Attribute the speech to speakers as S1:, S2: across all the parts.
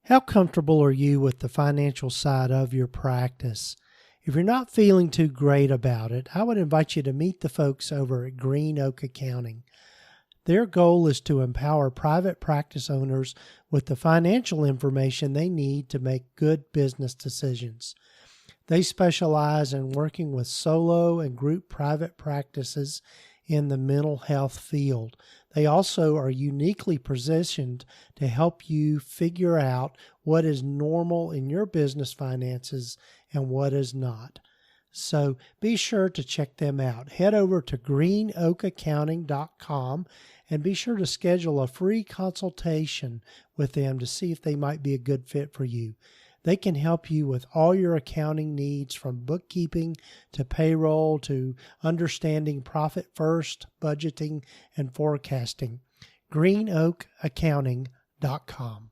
S1: How comfortable are you with the financial side of your practice? If you're not feeling too great about it, I would invite you to meet the folks over at Green Oak Accounting. Their goal is to empower private practice owners with the financial information they need to make good business decisions. They specialize in working with solo and group private practices in the mental health field. They also are uniquely positioned to help you figure out what is normal in your business finances and what is not. So be sure to check them out. Head over to greenoakaccounting.com and be sure to schedule a free consultation with them to see if they might be a good fit for you. They can help you with all your accounting needs, from bookkeeping to payroll to understanding profit first, budgeting, and forecasting. greenoakaccounting.com.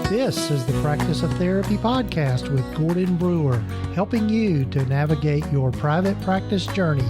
S1: This is the Practice of Therapy podcast with Gordon Brewer, helping you to navigate your private practice journey.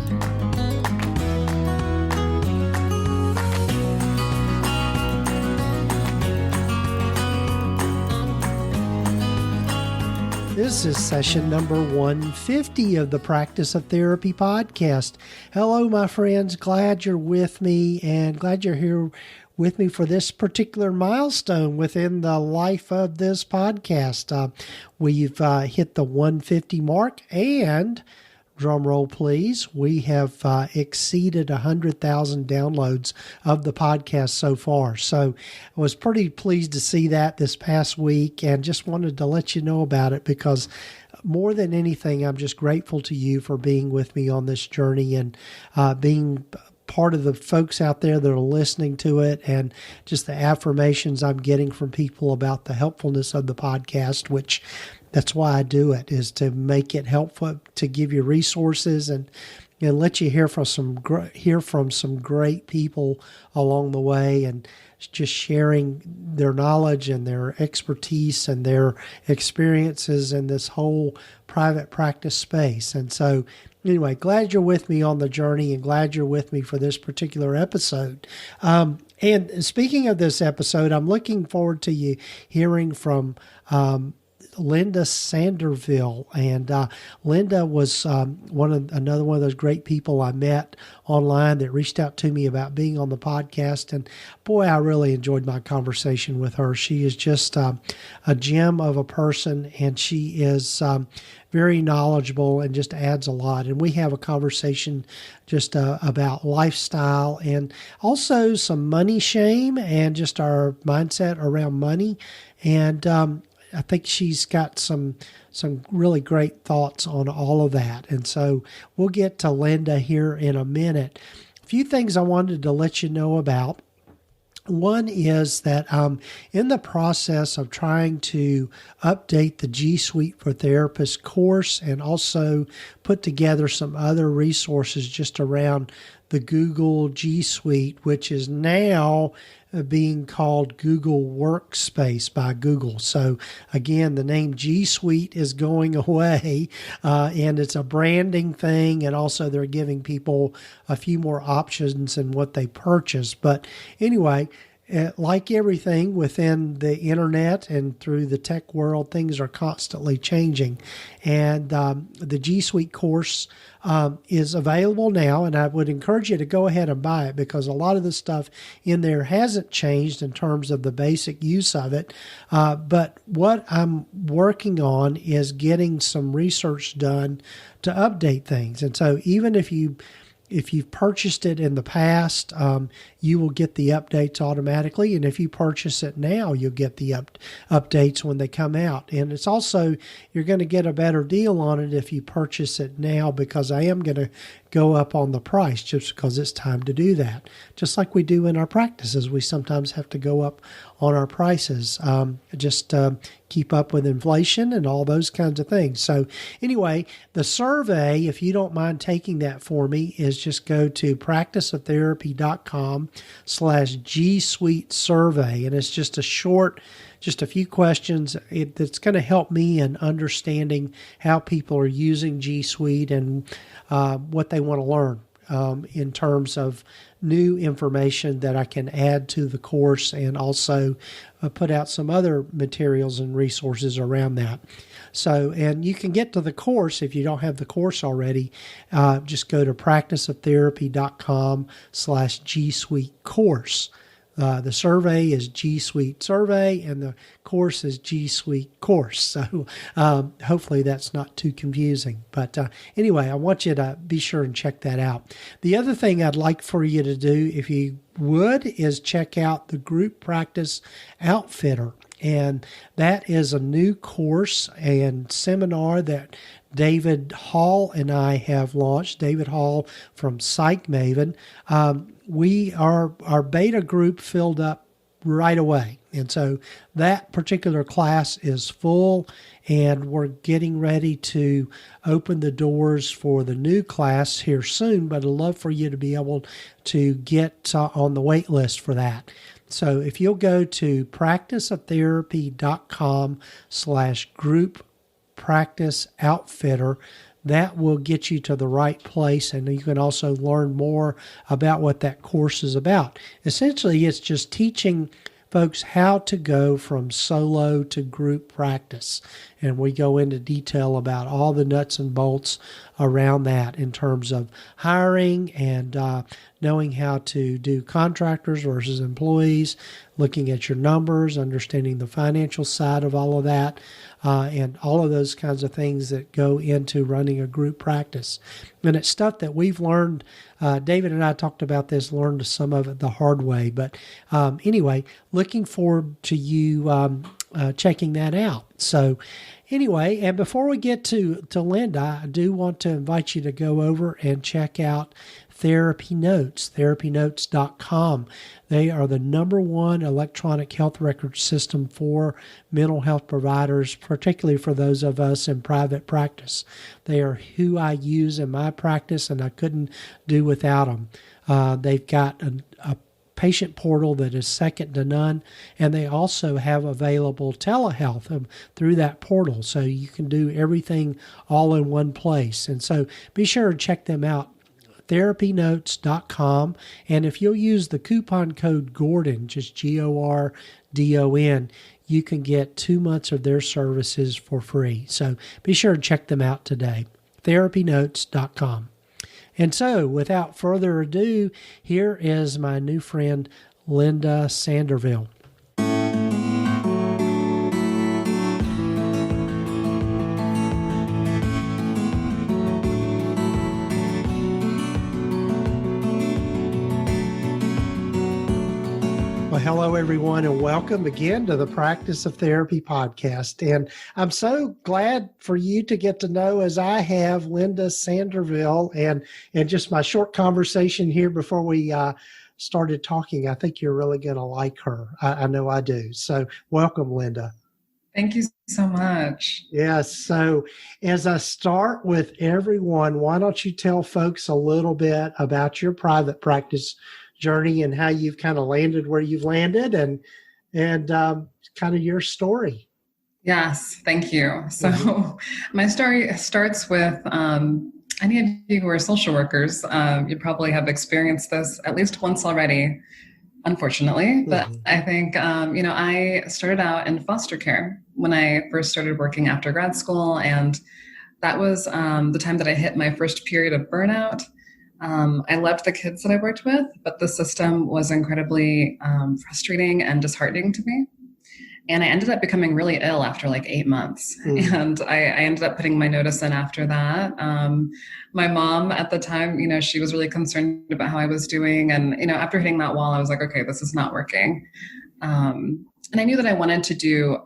S1: This is session number 150 of the Practice of Therapy podcast. Hello, my friends. Glad you're with me and glad you're here with me for this particular milestone within the life of this podcast. We've hit the 150 mark, and drum roll please, we have exceeded 100,000 downloads of the podcast so far. So I was pretty pleased to see that this past week, and just wanted to let you know about it because more than anything, I'm just grateful to you for being with me on this journey and being part of the folks out there that are listening to it, and just the affirmations I'm getting from people about the helpfulness of the podcast, which that's why I do it, is to make it helpful, to give you resources and let you hear from some great people along the way, and just sharing their knowledge and their expertise and their experiences in this whole private practice space. And so anyway, glad you're with me on the journey and glad you're with me for this particular episode. And speaking of this episode, I'm looking forward to you hearing from Linda Sanderville. And Linda was another one of those great people I met online that reached out to me about being on the podcast. And boy, I really enjoyed my conversation with her. She is just a gem of a person, and she is very knowledgeable and just adds a lot. And we have a conversation just about lifestyle and also some money shame and just our mindset around money. And I think she's got some really great thoughts on all of that. And so we'll get to Linda here in a minute. A few things I wanted to let you know about. One is that in the process of trying to update the G Suite for Therapists course and also put together some other resources just around the Google G Suite, which is now being called Google Workspace by Google. So again, the name G Suite is going away, and it's a branding thing, and also they're giving people a few more options in what they purchase. But anyway, like everything within the internet and through the tech world, things are constantly changing. And the G Suite course is available now, and I would encourage you to go ahead and buy it because a lot of the stuff in there hasn't changed in terms of the basic use of it. But what I'm working on is getting some research done to update things. And so even if you've purchased it in the past, you will get the updates automatically. And if you purchase it now, you'll get the updates when they come out. And it's also, you're going to get a better deal on it if you purchase it now, because I am going to go up on the price just because it's time to do that. Just like we do in our practices, we sometimes have to go up on our prices, just keep up with inflation and all those kinds of things. So anyway, the survey, if you don't mind taking that for me, is just go to practiceoftherapy.com/G Suite survey. And it's just a short just a few questions that's going to help me in understanding how people are using G Suite and what they want to learn in terms of new information that I can add to the course, and also put out some other materials and resources around that. So, and you can get to the course if you don't have the course already. Just go to practiceoftherapy.com/G Suite course. The survey is G Suite survey, and the course is G Suite course. So hopefully that's not too confusing. But anyway, I want you to be sure and check that out. The other thing I'd like for you to do, if you would, is check out the Group Practice Outfitter. And that is a new course and seminar that David Hall and I have launched. David Hall from Psych Maven. Our beta group filled up right away. And so that particular class is full, and we're getting ready to open the doors for the new class here soon, but I'd love for you to be able to get on the wait list for that. So if you'll go to practiceoftherapy.com/group practice outfitter, that will get you to the right place, and you can also learn more about what that course is about. Essentially, it's just teaching folks how to go from solo to group practice. And we go into detail about all the nuts and bolts around that in terms of hiring and knowing how to do contractors versus employees, looking at your numbers, understanding the financial side of all of that, and all of those kinds of things that go into running a group practice. And it's stuff that we've learned. David and I talked about this, learned some of it the hard way. But anyway, looking forward to you checking that out. So anyway, and before we get to Linda, I do want to invite you to go over and check out TherapyNotes, therapynotes.com. They are the #1 electronic health record system for mental health providers, particularly for those of us in private practice. They are who I use in my practice, and I couldn't do without them. They've got a patient portal that is second to none, and they also have available telehealth through that portal, so you can do everything all in one place. And so be sure to check them out, therapynotes.com, and if you'll use the coupon code Gordon, just GORDON, you can get 2 months of their services for free. So be sure to check them out today, therapynotes.com. And so, without further ado, here is my new friend, Linda Sanderville. Well, hello, everyone, and welcome again to the Practice of Therapy podcast. And I'm so glad for you to get to know, as I have, Linda Sanderville. And just my short conversation here before we started talking, I think you're really going to like her. I know I do. So welcome, Linda.
S2: Thank you so much.
S1: Yes. So as I start with everyone, why don't you tell folks a little bit about your private practice journey and how you've kind of landed where you've landed, and kind of your story.
S2: Yes, thank you. So my story starts with any of you who are social workers, you probably have experienced this at least once already, unfortunately. But I think, I started out in foster care when I first started working after grad school. And that was the time that I hit my first period of burnout. I loved the kids that I worked with, but the system was incredibly frustrating and disheartening to me. And I ended up becoming really ill after like 8 months. And I ended up putting my notice in after that. My mom at the time, she was really concerned about how I was doing. And, after hitting that wall, I was like, okay, this is not working. And I knew that I wanted to do,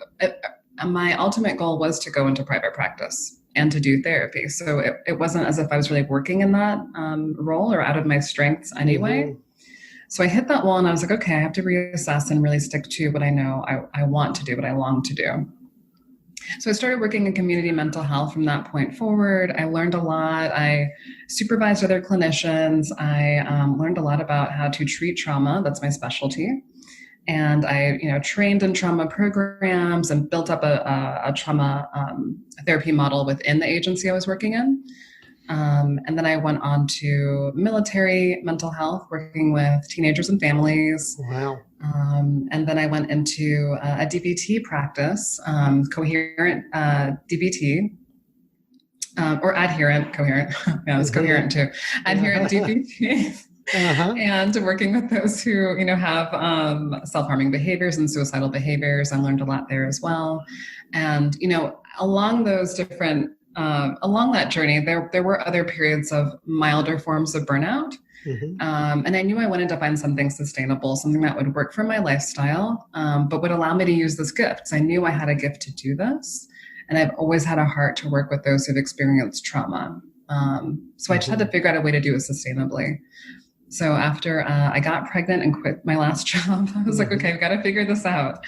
S2: my ultimate goal was to go into private practice and to do therapy. So it wasn't as if I was really working in that role or out of my strengths anyway. So I hit that wall and I was like, okay, I have to reassess and really stick to what I know I want to do, what I long to do. So I started working in community mental health from that point forward. I learned a lot. I supervised other clinicians. I learned a lot about how to treat trauma. That's my specialty. And I, trained in trauma programs and built up a trauma therapy model within the agency I was working in. And then I went on to military mental health, working with teenagers and families.
S1: Wow.
S2: And then I went into a DBT practice, coherent DBT, or adherent, coherent. Yeah, it's coherent too. Adherent DBT. And working with those who, have self-harming behaviors and suicidal behaviors. I learned a lot there as well. And, along those different, along that journey, there were other periods of milder forms of burnout. And I knew I wanted to find something sustainable, something that would work for my lifestyle, but would allow me to use this gift. So I knew I had a gift to do this. And I've always had a heart to work with those who've experienced trauma. So I just had to figure out a way to do it sustainably. So after I got pregnant and quit my last job, I was like, okay, I've got to figure this out.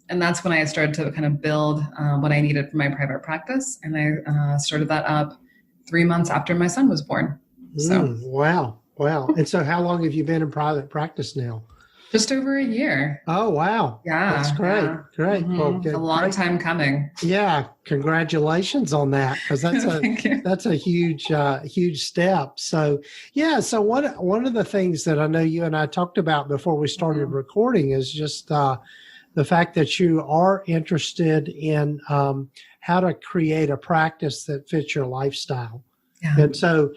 S2: And that's when I started to kind of build what I needed for my private practice. And I started that up 3 months after my son was born. So
S1: Wow. And so how long have you been in private practice now?
S2: Just over a year.
S1: Oh, wow.
S2: Yeah.
S1: That's great.
S2: Yeah.
S1: Great. Well,
S2: A long time coming.
S1: Yeah. Congratulations on that. Because that's a huge step. So, yeah. So one of the things that I know you and I talked about before we started recording is just the fact that you are interested in how to create a practice that fits your lifestyle. Yeah. And so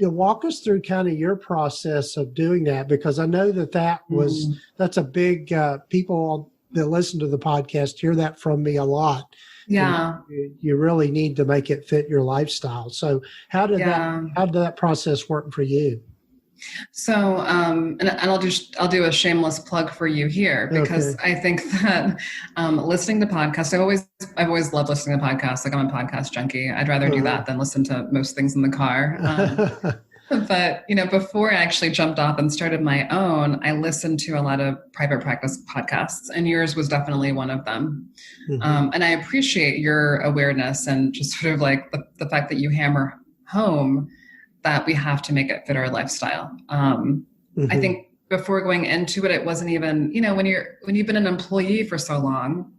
S1: walk us through kind of your process of doing that, because I know that's a big, people that listen to the podcast hear that from me a lot.
S2: Yeah.
S1: You really need to make it fit your lifestyle. So how did that process work for you?
S2: So, and I'll do a shameless plug for you here, because I think that listening to podcasts, I've always loved listening to podcasts. Like, I'm a podcast junkie. I'd rather do that than listen to most things in the car. But, before I actually jumped off and started my own, I listened to a lot of private practice podcasts, and yours was definitely one of them. And I appreciate your awareness and just sort of like the fact that you hammer home that we have to make it fit our lifestyle. I think before going into it, it wasn't even, when you've been an employee for so long,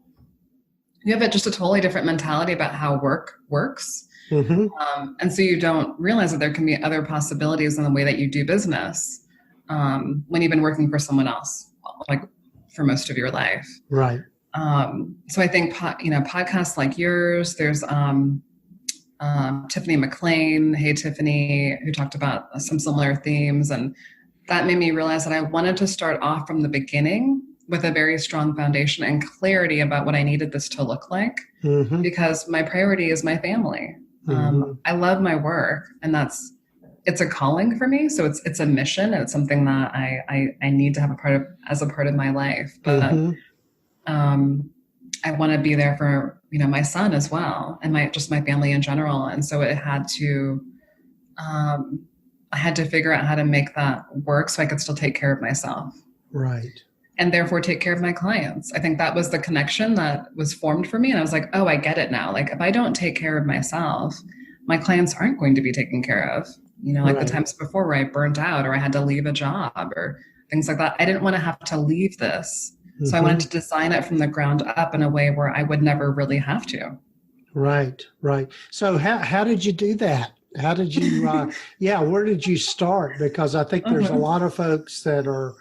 S2: you have just a totally different mentality about how work works. And so you don't realize that there can be other possibilities in the way that you do business when you've been working for someone else, like for most of your life.
S1: Right.
S2: So I think, podcasts like yours, there's Tiffany McLean, Hey Tiffany, who talked about some similar themes. And that made me realize that I wanted to start off from the beginning with a very strong foundation and clarity about what I needed this to look like, because my priority is my family. I love my work, and it's a calling for me. So it's a mission, and it's something that I need to have as a part of my life. But I want to be there for, my son as well, and my family in general. And so I had to figure out how to make that work so I could still take care of myself.
S1: Right.
S2: And therefore take care of my clients. I think that was the connection that was formed for me. And I was like, oh, I get it now. Like, if I don't take care of myself, my clients aren't going to be taken care of. Like the times before where I burnt out or I had to leave a job or things like that. I didn't want to have to leave this. So I wanted to design it from the ground up in a way where I would never really have to. Right.
S1: So how did you do that? How did you, where did you start? Because I think there's a lot of folks that are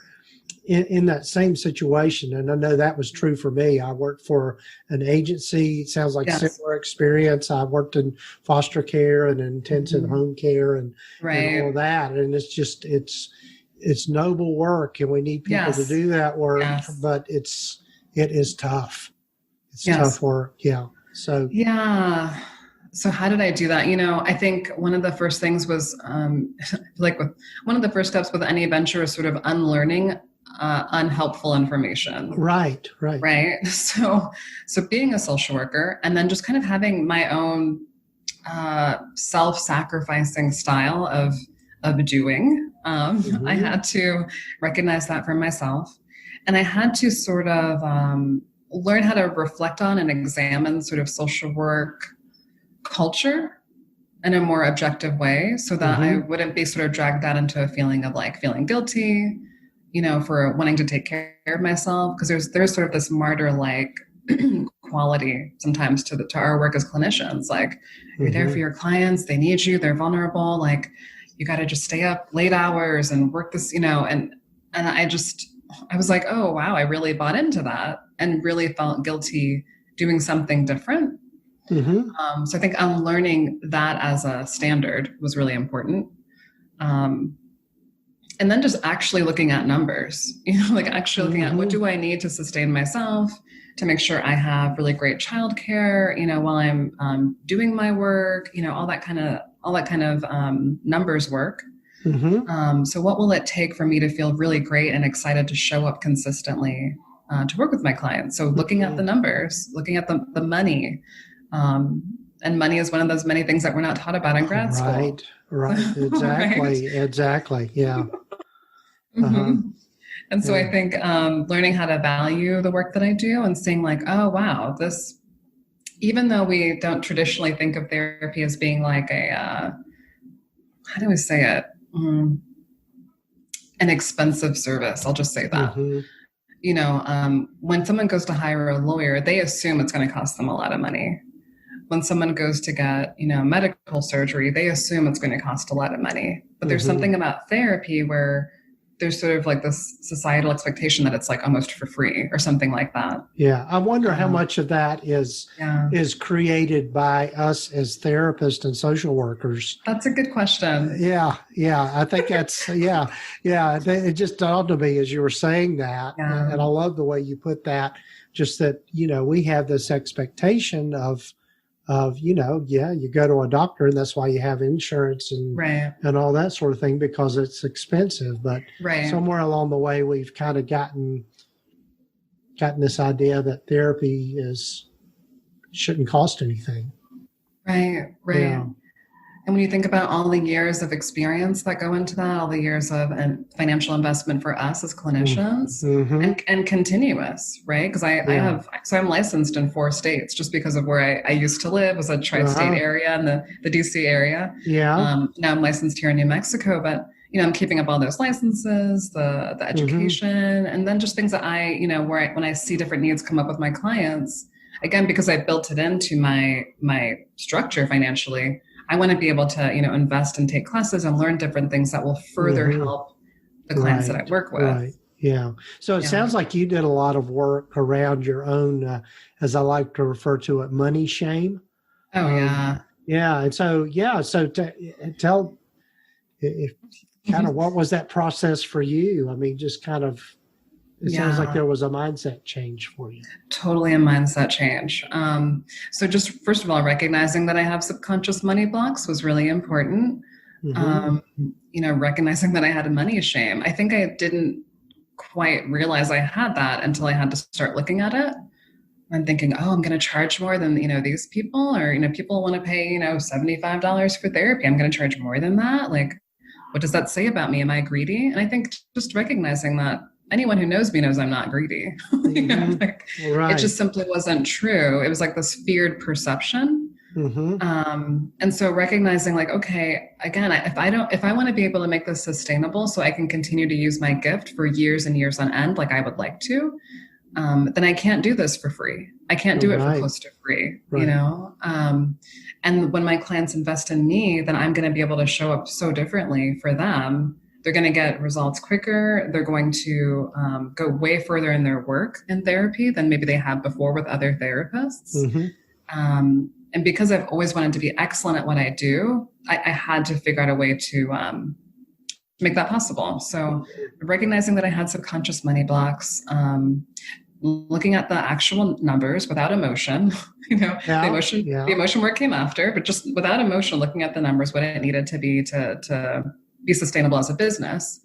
S1: in that same situation. And I know that was true for me. I worked for an agency. It sounds like similar experience. I worked in foster care and intensive home care and all of that. And it's just, it's noble work, and we need people to do that work, but it is tough. It's tough work. Yeah. So
S2: how did I do that? I think one of the first things was, one of the first steps with any venture is sort of unlearning unhelpful information.
S1: Right.
S2: So being a social worker and then just kind of having my own self-sacrificing style of doing. I had to recognize that for myself, and I had to sort of learn how to reflect on and examine sort of social work culture in a more objective way, so that I wouldn't be sort of dragged out into a feeling of like feeling guilty, for wanting to take care of myself, because there's sort of this martyr-like quality sometimes to our work as clinicians. Like, you're there for your clients, they need you, they're vulnerable. Like, you got to just stay up late hours and work this, and I was like, oh wow, I really bought into that and really felt guilty doing something different. So I think unlearning that as a standard was really important. And then just actually looking at numbers, like actually looking at what do I need to sustain myself, to make sure I have really great childcare, while I'm doing my work, all that kind of numbers work. So what will it take for me to feel really great and excited to show up consistently to work with my clients? So looking at the numbers, looking at the money, and money is one of those many things that we're not taught about in grad school.
S1: Right. Exactly.
S2: Right?
S1: Exactly. Yeah.
S2: And so I think learning how to value the work that I do and seeing like, oh, wow, this, even though we don't traditionally think of therapy as being like how do we say it? An expensive service. I'll just say that. When someone goes to hire a lawyer, they assume it's going to cost them a lot of money. When someone goes to get, medical surgery, they assume it's going to cost a lot of money. But there's something about therapy where there's sort of like this societal expectation that it's like almost for free or something like that.
S1: Yeah. I wonder how much of that is created by us as therapists and social workers.
S2: That's a good question.
S1: Yeah. I think that's, it just dawned on me as you were saying that.
S2: Yeah.
S1: And I love the way you put that, just that, we have this expectation of, you go to a doctor and that's why you have insurance and all that sort of thing, because it's expensive. But somewhere along the way, we've kind of gotten this idea that therapy shouldn't cost anything.
S2: Right.
S1: Yeah.
S2: And when you think about all the years of experience that go into that, all the years of financial investment for us as clinicians, and continuous, right? Because I'm licensed in 4 states just because of where I used to live, was a tri-state area in the DC area.
S1: Yeah.
S2: Now I'm licensed here in New Mexico, but I'm keeping up all those licenses, the education, and then just things that when I see different needs come up with my clients, again, because I built it into my structure financially, I want to be able to, invest and take classes and learn different things that will further help the clients that I work with.
S1: Right. Yeah. So it sounds like you did a lot of work around your own, as I like to refer to it, money shame.
S2: Oh, yeah.
S1: Yeah. And so, tell kind of what was that process for you? I mean, just kind of, it sounds like there was a mindset change for you.
S2: Totally a mindset change. So just first of all, recognizing that I have subconscious money blocks was really important. Recognizing that I had a money shame. I think I didn't quite realize I had that until I had to start looking at it and thinking, oh, I'm going to charge more than, these people, or, people want to pay, $75 for therapy. I'm going to charge more than that. Like, what does that say about me? Am I greedy? And I think just recognizing that anyone who knows me knows I'm not greedy. It just simply wasn't true. It was like this feared perception. And so recognizing like, okay, again, if I want to be able to make this sustainable so I can continue to use my gift for years and years on end, like I would like to, then I can't do this for free. I can't do it for close to free, and when my clients invest in me, then I'm going to be able to show up so differently for them. They're going to get results quicker. They're going to go way further in their work in therapy than maybe they have before with other therapists. And because I've always wanted to be excellent at what I do, I had to figure out a way to make that possible. So recognizing that I had subconscious money blocks, looking at the actual numbers without emotion, the emotion work came after, but just without emotion, looking at the numbers, what it needed to be to be sustainable as a business.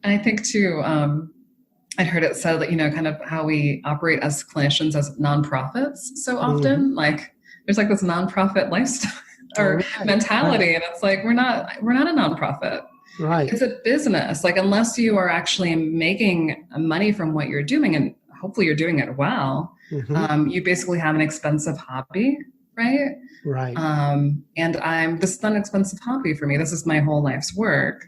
S2: And I think too, I'd heard it said that, kind of how we operate as clinicians as nonprofits so often, like there's like this nonprofit lifestyle or mentality. And it's like, we're not a nonprofit.
S1: Right.
S2: It's a business. Like, unless you are actually making money from what you're doing, and hopefully you're doing it well, you basically have an expensive hobby, right?
S1: Right.
S2: And this is not an expensive hobby for me. This is my whole life's work.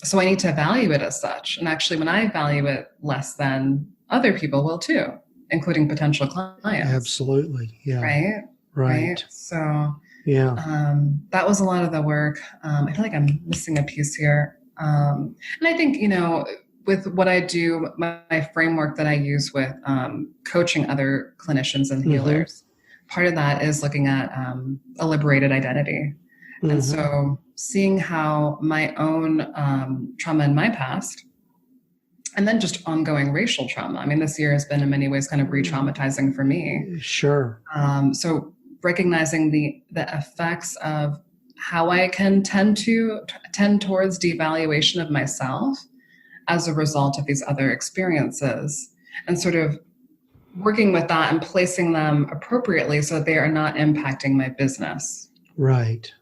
S2: So I need to value it as such. And actually, when I value it less than, other people will too, including potential clients.
S1: Absolutely. Yeah.
S2: Right.
S1: Right.
S2: So
S1: Yeah.
S2: that was a lot of the work. I feel like I'm missing a piece here. And I think, with what I do, my framework that I use with coaching other clinicians and healers, part of that is looking at a liberated identity. And so seeing how my own trauma in my past, and then just ongoing racial trauma. I mean, this year has been in many ways kind of re-traumatizing for me.
S1: Sure.
S2: So recognizing the effects of how I can tend towards devaluation of myself as a result of these other experiences, and sort of working with that and placing them appropriately so that they are not impacting my business.
S1: Right.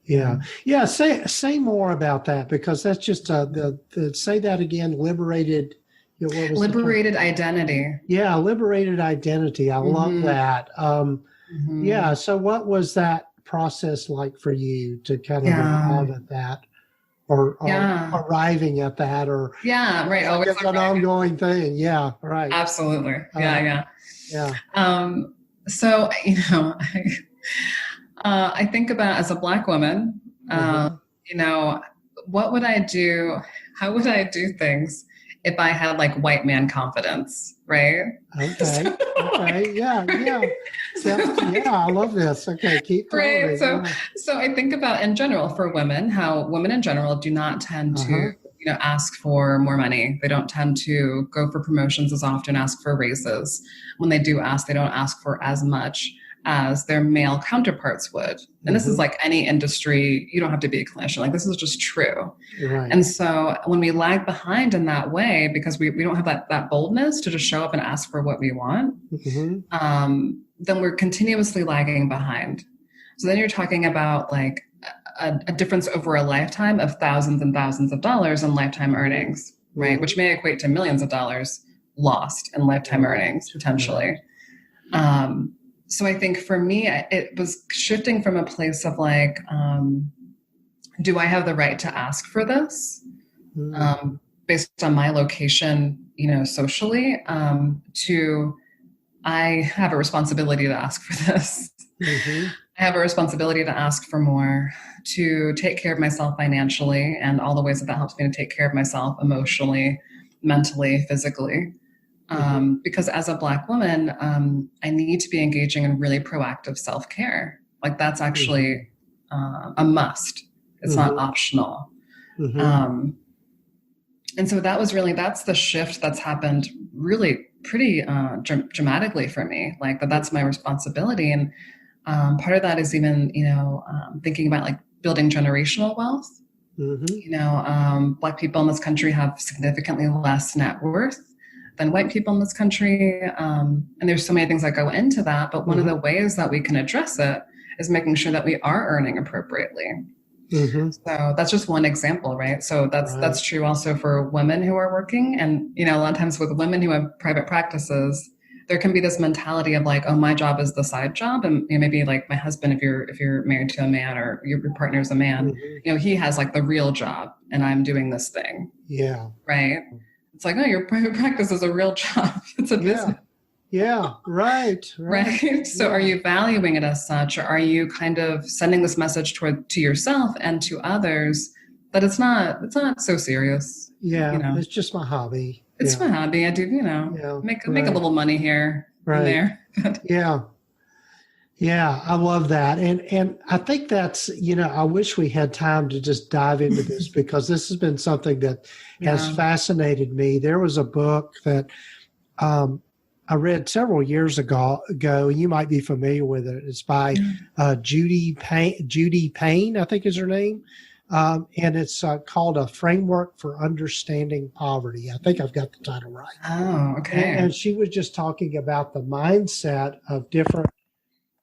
S1: Yeah. Yeah. Say more about that, because that's just say that again. Liberated. What was
S2: liberated identity.
S1: Yeah. Liberated identity. I love that. Yeah. So what was that process like for you to kind of arrive at that, or arriving at that, or
S2: right. Always
S1: it's an ongoing thing. Yeah. Right.
S2: Absolutely. Yeah. So, I think about, as a Black woman, what would I do? How would I do things if I had like white man confidence, right?
S1: Okay. Okay. Yeah. I love this. Okay. Keep going.
S2: Right. So I think about, in general, for women, how women in general do not tend to, ask for more money. They don't tend to go for promotions as often, ask for raises. When they do ask, they don't ask for as much as their male counterparts would. And this is like any industry. You don't have to be a clinician. Like, this is just true. Right. And so when we lag behind in that way, because we don't have that boldness to just show up and ask for what we want, then we're continuously lagging behind. So then you're talking about like a difference over a lifetime of thousands and thousands of dollars in lifetime earnings, right? Which may equate to millions of dollars lost in lifetime earnings, potentially. So I think for me, it was shifting from a place of like, do I have the right to ask for this? Based on my location, socially, to I have a responsibility to ask for this. I have a responsibility to ask for more, to take care of myself financially, and all the ways that helps me to take care of myself emotionally, mentally, physically. Because as a Black woman, I need to be engaging in really proactive self-care. Like, that's actually a must. It's not optional. And so that's the shift that's happened really pretty dramatically for me. Like, that's my responsibility. And part of that is even, thinking about like building generational wealth. Black people in this country have significantly less net worth than white people in this country. And there's so many things that go into that. But one of the ways that we can address it is making sure that we are earning appropriately. So that's just one example, right? So that's true also for women who are working. And, a lot of times with women who have private practices, there can be this mentality of like, oh, my job is the side job. And maybe like my husband, if you're married to a man, or your partner is a man, he has like the real job and I'm doing this thing. Yeah. Right. It's like, oh, your private practice is a real job. It's a business.
S1: Yeah. Right.
S2: So are you valuing it as such, or are you kind of sending this message to yourself and to others that it's not so serious?
S1: Yeah. It's just my hobby.
S2: It's my hobby. I do, make a little money here and there.
S1: Yeah, I love that. And I think that's, I wish we had time to just dive into this, because this has been something that has fascinated me. There was a book that I read several years ago. You might be familiar with it. It's by Judy Payne, I think is her name. And it's called A Framework for Understanding Poverty. I think I've got the title right.
S2: Oh, okay.
S1: And she was just talking about the mindset of different,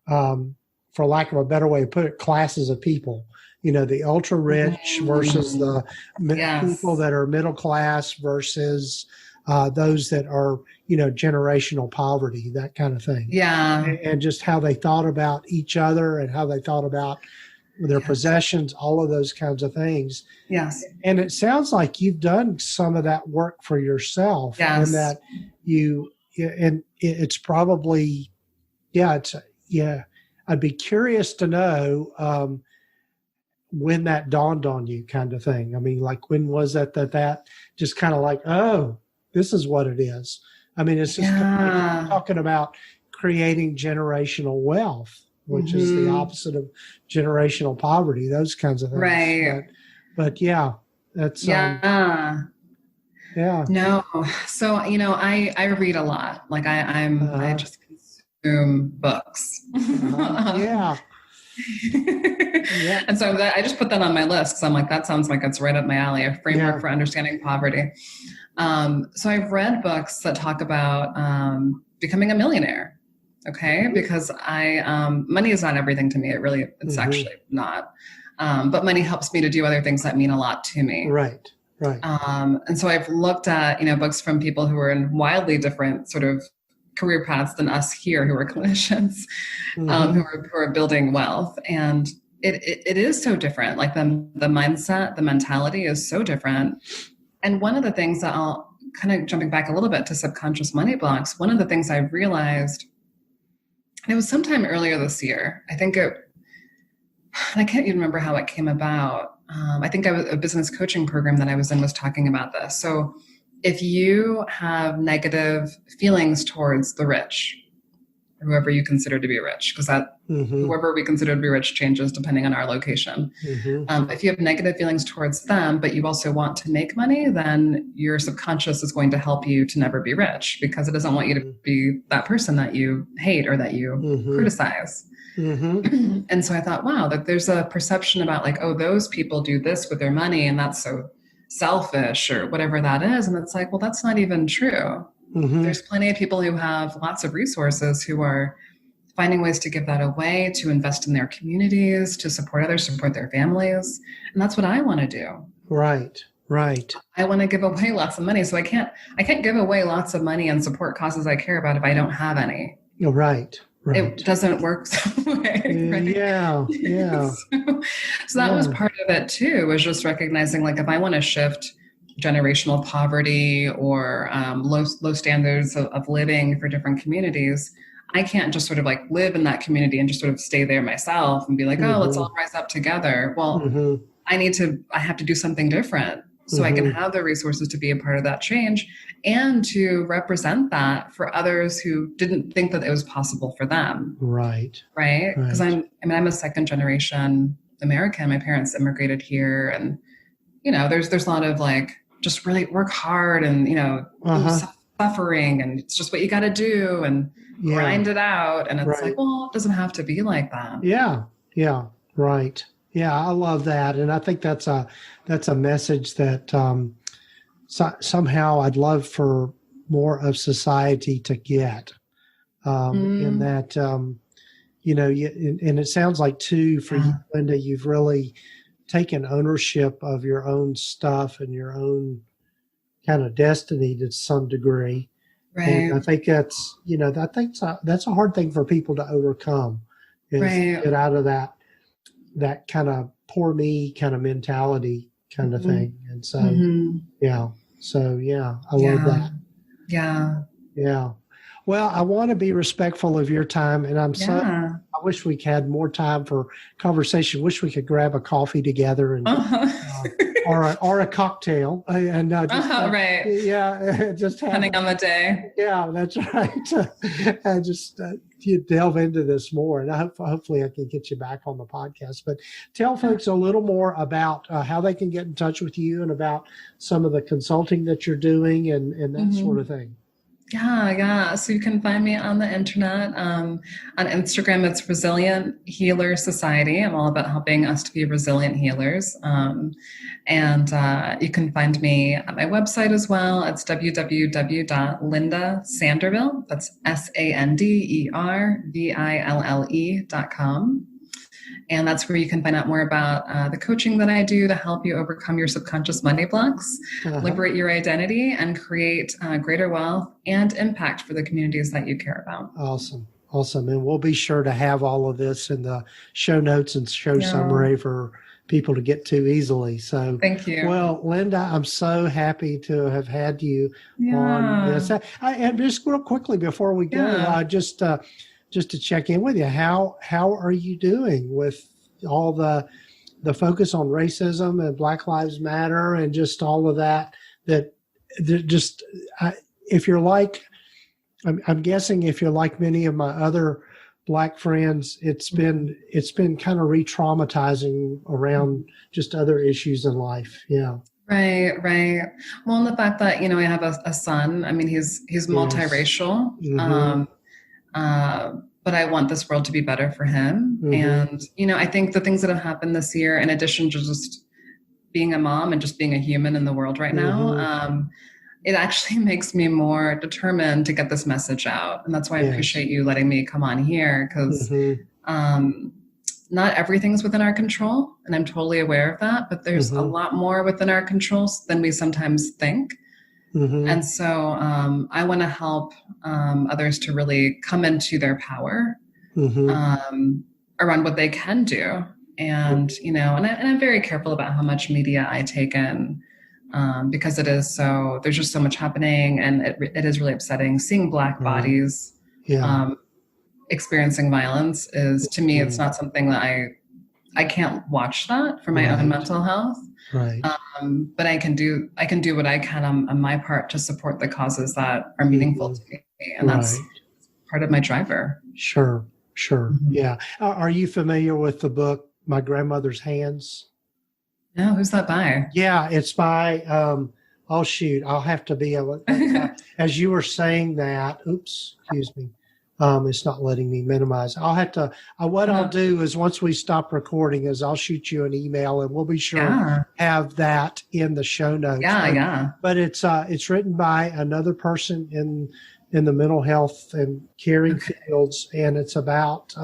S1: for lack of a better way to put it, classes of people. The ultra rich versus the people that are middle class versus those that are, generational poverty, that kind of thing.
S2: Yeah.
S1: And just how they thought about each other and how they thought about their possessions, all of those kinds of things.
S2: Yes.
S1: And it sounds like you've done some of that work for yourself.
S2: Yes.
S1: And that it's probably, I'd be curious to know when that dawned on you, kind of thing. I mean, like, when was that just kind of like, oh, this is what it is. I mean, it's just kind of talking about creating generational wealth, which is the opposite of generational poverty, those kinds of things.
S2: Right.
S1: But yeah, that's,
S2: yeah. No. So, I read a lot. Like I just consume books.
S1: Yeah.
S2: And so I just put that on my list. So I'm like, that sounds like it's right up my alley, a framework for understanding poverty. So I've read books that talk about becoming a millionaire. Okay. Because money is not everything to me. It's actually not. But money helps me to do other things that mean a lot to me.
S1: Right. Right.
S2: And so I've looked at, books from people who are in wildly different sort of career paths than us here, who are clinicians, who are building wealth. And it is so different. Like the mindset, the mentality is so different. And one of the things that I'll kind of jumping back a little bit to subconscious money blocks, one of the things I realized, and it was sometime earlier this year, I can't even remember how it came about. I think a business coaching program that I was in was talking about this. So if you have negative feelings towards the rich, whoever you consider to be rich, because whoever we consider to be rich changes depending on our location. If you have negative feelings towards them, but you also want to make money, then your subconscious is going to help you to never be rich, because it doesn't want you to be that person that you hate or that you criticize. And so I thought, wow, that there's a perception about like, oh, those people do this with their money and that's so selfish or whatever that is. And it's like, well, that's not even true. There's plenty of people who have lots of resources who are finding ways to give that away, to invest in their communities, to support others, support their families. And that's what I want to do.
S1: Right. Right.
S2: I want to give away lots of money. So I can't give away lots of money and support causes I care about if I don't have any.
S1: Right. Right.
S2: It doesn't work that way. Right?
S1: Yeah. Yeah.
S2: So that was part of it too, was just recognizing, like, if I want to shift generational poverty or low standards of living for different communities, I can't just sort of like live in that community and just sort of stay there myself and be like, oh, let's all rise up together. Well, I have to do something different so I can have the resources to be a part of that change and to represent that for others who didn't think that it was possible for them.
S1: Right.
S2: Right. Because I'm a second generation American. My parents immigrated here, and, there's a lot of like, just really work hard and, suffering, and it's just what you got to do and grind it out. And it's like, well, it doesn't have to be like that.
S1: Yeah. Yeah. Right. Yeah. I love that. And I think that's a message that somehow I'd love for more of society to get, in that, and it sounds like too, for you, Linda, you've really taken ownership of your own stuff and your own kind of destiny to some degree.
S2: Right.
S1: And I think that's, that's a hard thing for people to overcome, is get out of that kind of poor me kind of mentality kind of thing. And so, I love that.
S2: Yeah.
S1: Yeah. Well, I want to be respectful of your time, and I wish we had more time for conversation. Wish we could grab a coffee together and or a cocktail and just
S2: depending on the day.
S1: Yeah, that's right. And just you delve into this more, and hopefully I can get you back on the podcast. But tell folks a little more about how they can get in touch with you and about some of the consulting that you're doing and that sort of thing.
S2: Yeah. So you can find me on the internet. On Instagram, it's Resilient Healer Society. I'm all about helping us to be resilient healers. And you can find me at my website as well. It's www.lindasanderville. That's SANDERVILLE.com. And that's where you can find out more about the coaching that I do to help you overcome your subconscious money blocks, liberate your identity, and create greater wealth and impact for the communities that you care about.
S1: Awesome. Awesome. And we'll be sure to have all of this in the show notes and show summary for people to get to easily. So,
S2: thank you.
S1: Well, Linda, I'm so happy to have had you on this. And just real quickly before we go, just to check in with you, how are you doing with all the focus on racism and Black Lives Matter and just all of that? If you're like, I'm guessing if you're like many of my other Black friends, it's been kind of re-traumatizing around just other issues in life. Yeah.
S2: Right. Well, and the fact that, I have a son, I mean, he's multiracial, but I want this world to be better for him. And, I think the things that have happened this year, in addition to just being a mom and just being a human in the world right now, it actually makes me more determined to get this message out. And that's why I appreciate you letting me come on here, because not everything's within our control. And I'm totally aware of that, but there's a lot more within our controls than we sometimes think. And so I want to help others to really come into their power around what they can do. And, and I'm very careful about how much media I take in. Because there's just so much happening, and it is really upsetting. Seeing Black bodies experiencing violence is, to me, it's not something that I can't watch that for my own mental health.
S1: Right.
S2: But I can do what I can on my part to support the causes that are meaningful to me, and that's part of my driver.
S1: Sure. Yeah. Are you familiar with the book My Grandmother's Hands?
S2: No, who's that by?
S1: Yeah, it's by, I'll have to be able, as you were saying that, excuse me, it's not letting me minimize. I'll have to, what I'll do is once we stop recording is I'll shoot you an email and we'll be sure to have that in the show notes. But it's written by another person in the mental health and caring fields, and it's about,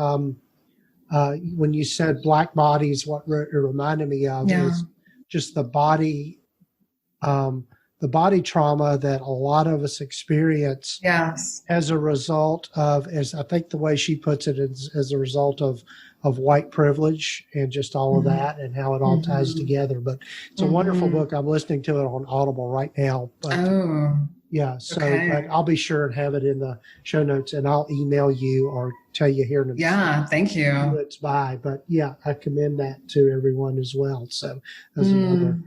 S1: when you said Black bodies, what it reminded me of is just the body trauma that a lot of us experience as a result of, as I think the way she puts it, is as a result of white privilege and just all of that and how it all ties together. But it's a wonderful book. I'm listening to it on Audible right now. But, but I'll be sure and have it in the show notes, and I'll email you or tell you here in a minute.
S2: Thank you.
S1: Who it's by, but I commend that to everyone as well. So as another,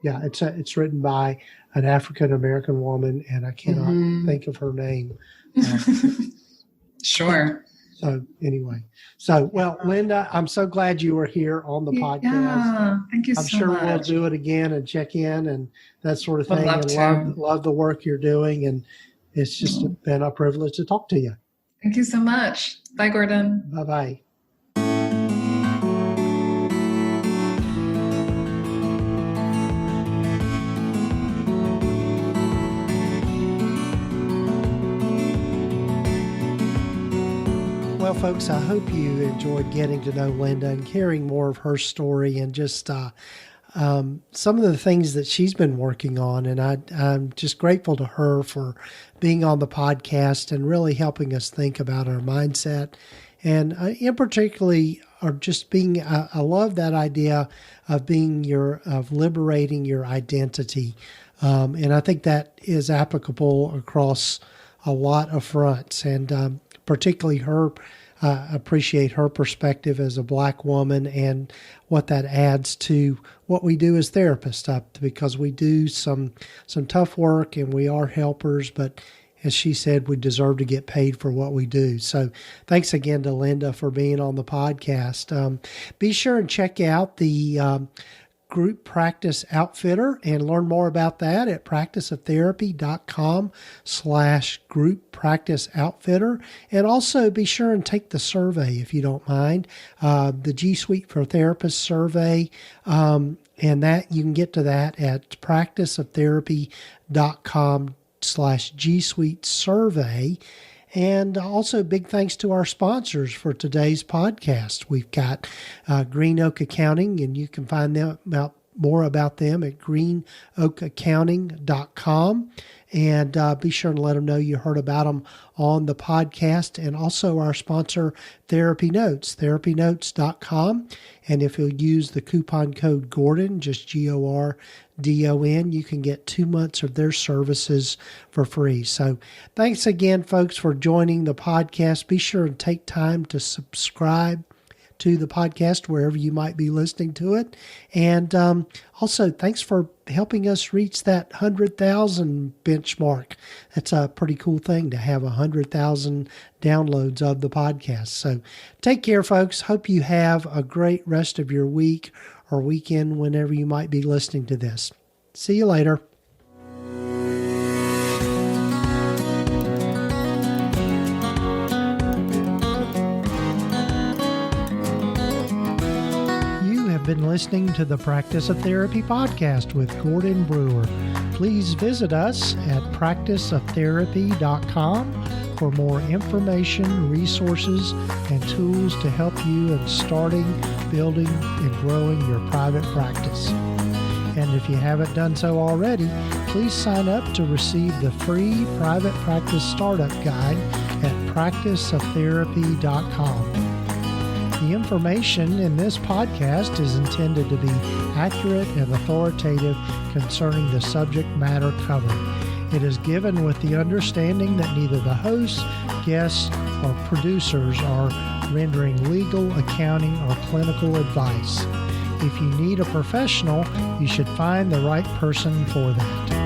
S1: it's written by an African American woman, and I cannot think of her name.
S2: Sure.
S1: So anyway, Linda, I'm so glad you were here on the podcast.
S2: Yeah, thank you so much. I'm sure
S1: we'll do it again and check in and that sort of thing.
S2: And
S1: love the work you're doing, and it's just been a privilege to talk to you.
S2: Thank you so much. Bye, Gordon.
S1: Bye-bye. Well, folks, I hope you enjoyed getting to know Linda and hearing more of her story and just some of the things that she's been working on. And I'm just grateful to her for being on the podcast and really helping us think about our mindset. And in particularly, or just being, I love that idea of of liberating your identity. And I think that is applicable across a lot of fronts, and particularly appreciate her perspective as a Black woman and what that adds to what we do as therapists, because we do some tough work and we are helpers, but as she said, we deserve to get paid for what we do. So thanks again to Linda for being on the podcast. Be sure and check out the Group Practice Outfitter and learn more about that at practiceoftherapy.com/group practice outfitter. And also be sure and take the survey if you don't mind, the G Suite for Therapists survey. And that you can get to that at practiceoftherapy.com/G Suite survey. And also big thanks to our sponsors for today's podcast. We've got Green Oak Accounting, and you can find them out more about them at greenoakaccounting.com. And be sure to let them know you heard about them on the podcast, and also our sponsor, TherapyNotes, therapynotes.com. And if you'll use the coupon code Gordon, just GORDON, you can get 2 months of their services for free. So thanks again, folks, for joining the podcast. Be sure and take time to subscribe to the podcast wherever you might be listening to it. And also, thanks for helping us reach that 100,000 benchmark. That's a pretty cool thing to have 100,000 downloads of the podcast. So take care, folks. Hope you have a great rest of your week or weekend whenever you might be listening to this. See you later. Been listening to the Practice of Therapy podcast with Gordon Brewer. Please visit us at practiceoftherapy.com for more information, resources, and tools to help you in starting, building, and growing your private practice. And if you haven't done so already, please sign up to receive the free private practice startup guide at practiceoftherapy.com. The information in this podcast is intended to be accurate and authoritative concerning the subject matter covered. It is given with the understanding that neither the hosts, guests, or producers are rendering legal, accounting, or clinical advice. If you need a professional, you should find the right person for that.